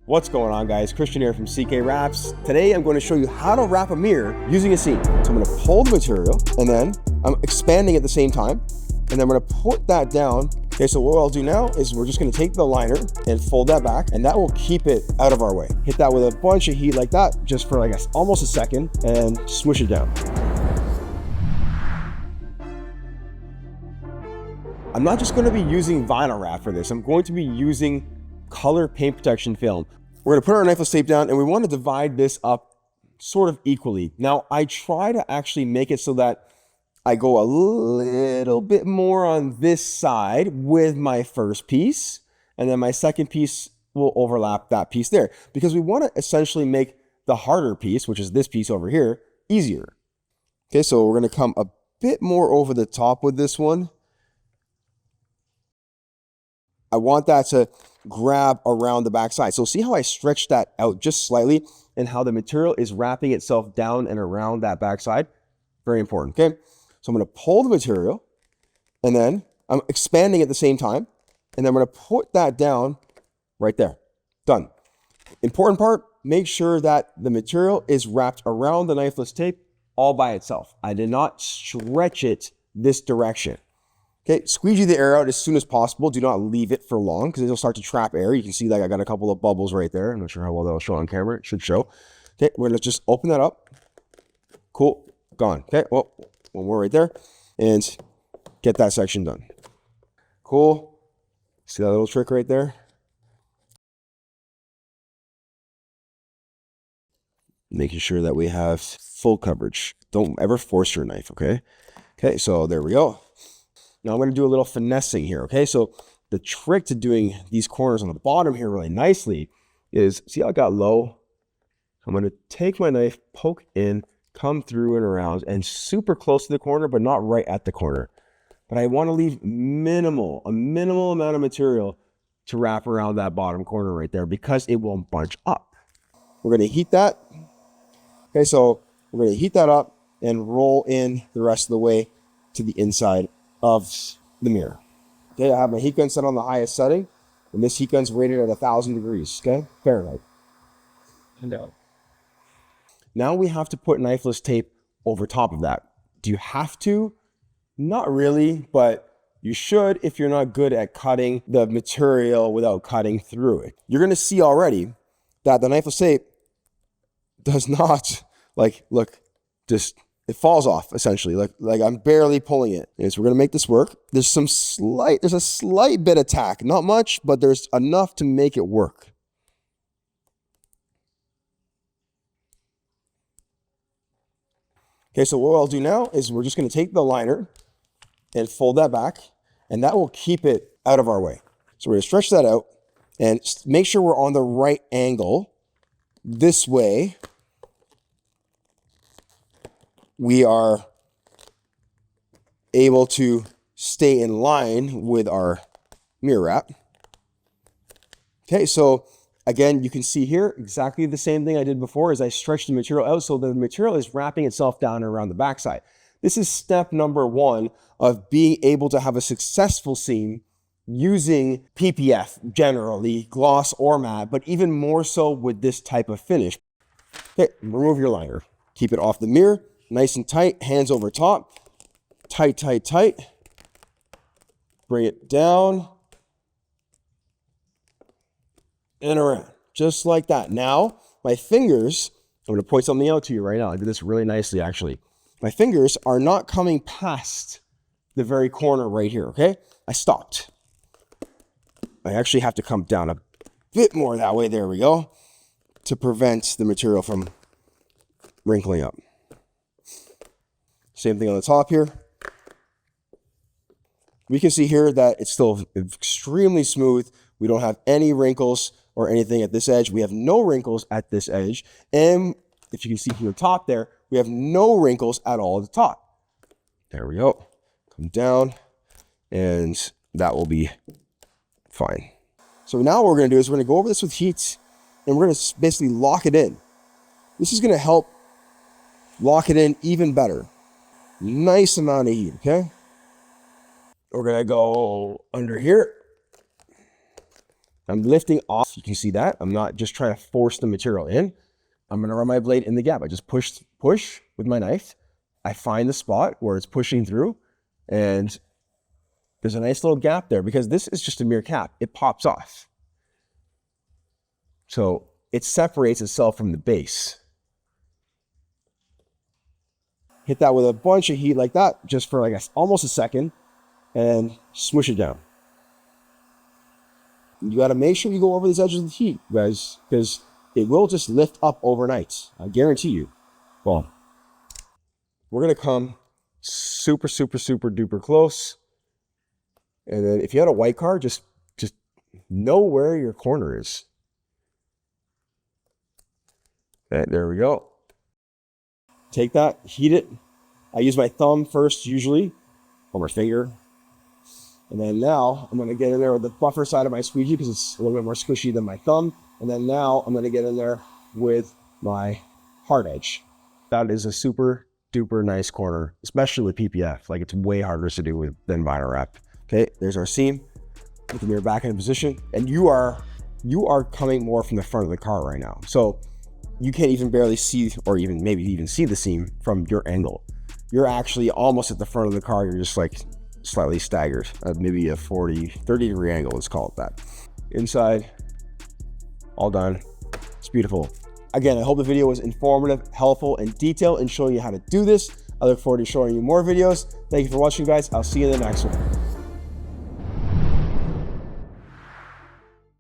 What's going on, guys? Christian here from CK Wraps. Today I'm going to show you how to wrap a mirror using a seam. So I'm going to pull the material and then I'm expanding at the same time, and then I'm going to put that down. Okay, so what I'll do now is we're just going to take the liner and fold that back, and that will keep it out of our way. Hit that with a bunch of heat like that, just for, I guess, almost a second, and swish it down. I'm not just going to be using vinyl wrap for this. I'm going to be using color paint protection film. We're going to put our knifeless tape down, and we want to divide this up sort of equally. Now, I try to actually make it so that I go a little bit more on this side with my first piece, and then my second piece will overlap that piece there, because we want to essentially make the harder piece, which is this piece over here, easier. Okay, so we're going to come a bit more over the top with this one. I want that to grab around the back side. So see how I stretch that out just slightly and how the material is wrapping itself down and around that back side? Very important, okay? So I'm going to pull the material and then I'm expanding at the same time, and then I'm going to put that down right there. Done. Important part, make sure that the material is wrapped around the knifeless tape all by itself. I did not stretch it this direction. Okay, squeegee the air out as soon as possible. Do not leave it for long because it'll start to trap air. You can see that I got a couple of bubbles right there. I'm not sure how well that'll show on camera. It should show. Okay, we're gonna just open that up. Cool, gone. Okay, well, one more right there, and get that section done. Cool. See that little trick right there? Making sure that we have full coverage. Don't ever force your knife, okay? Okay, so there we go. Now I'm going to do a little finessing here, okay? So the trick to doing these corners on the bottom here really nicely is, see how I got low? I'm going to take my knife, poke in, come through and around, and super close to the corner, but not right at the corner. But I want to leave a minimal amount of material to wrap around that bottom corner right there, because it won't bunch up. We're going to heat that. Okay, so we're going to heat that up and roll in the rest of the way to the inside of the mirror. Okay, I have my heat gun set on the highest setting, and this heat gun's rated at 1,000 degrees, okay, Fahrenheit. Now we have to put knifeless tape over top of that. Do you have to? Not really, but you should if you're not good at cutting the material without cutting through it. You're going to see already that the knifeless tape does not, like, look, just it falls off essentially, like I'm barely pulling it. And so we're gonna make this work. There's a slight bit of tack, not much, but there's enough to make it work. Okay, so what I'll do now is we're just gonna take the liner and fold that back, and that will keep it out of our way. So we're gonna stretch that out and make sure we're on the right angle. This way, we are able to stay in line with our mirror wrap. Okay, so again, you can see here exactly the same thing I did before as I stretched the material out, so the material is wrapping itself down around the backside. This is step number one of being able to have a successful seam using PPF, generally, gloss or matte, but even more so with this type of finish. Okay, remove your liner. Keep it off the mirror. Nice and tight, hands over top. Tight, tight, tight. Bring it down and around, just like that. Now, my fingers, I'm going to point something out to you right now. I did this really nicely, actually. My fingers are not coming past the very corner right here, okay? I stopped. I actually have to come down a bit more that way. There we go, to prevent the material from wrinkling up. Same thing on the top here. We can see here that it's still extremely smooth. We don't have any wrinkles or anything at this edge. We have no wrinkles at this edge. And if you can see from the top there, we have no wrinkles at all at the top. There we go. Come down, and that will be fine. So now what we're going to do is we're going to go over this with heat, and we're going to basically lock it in. This is going to help lock it in even better. Nice amount of heat, okay? We're gonna go under here, I'm lifting off. You can see that. I'm not just trying to force the material in. I'm going to run my blade in the gap. I just push with my knife. I find the spot where it's pushing through, and there's a nice little gap there because this is just a mere cap. It pops off. So it separates itself from the base. Hit that with a bunch of heat like that, just for like almost a second, and smush it down. You got to make sure you go over these edges of the heat, guys, because it will just lift up overnight. I guarantee you. Well, we're going to come super, super, super duper close. And then if you had a white card, just know where your corner is. Okay, there we go. Take that, heat it. I use my thumb first usually, or my finger. And then now I'm going to get in there with the buffer side of my squeegee because it's a little bit more squishy than my thumb. And then now I'm going to get in there with my hard edge. That is a super duper nice corner, especially with PPF. Like, it's way harder to do than vinyl wrap. Okay, there's our seam. Put the mirror back in position. And you are coming more from the front of the car right now. So you can't even barely see, or even maybe even see the seam from your angle. You're actually almost at the front of the car. You're just like slightly staggered, maybe a 30 degree angle, let's call it that. Inside, all done. It's beautiful. Again, I hope the video was informative, helpful, and detailed in showing you how to do this. I look forward to showing you more videos. Thank you for watching, guys. I'll see you in the next one.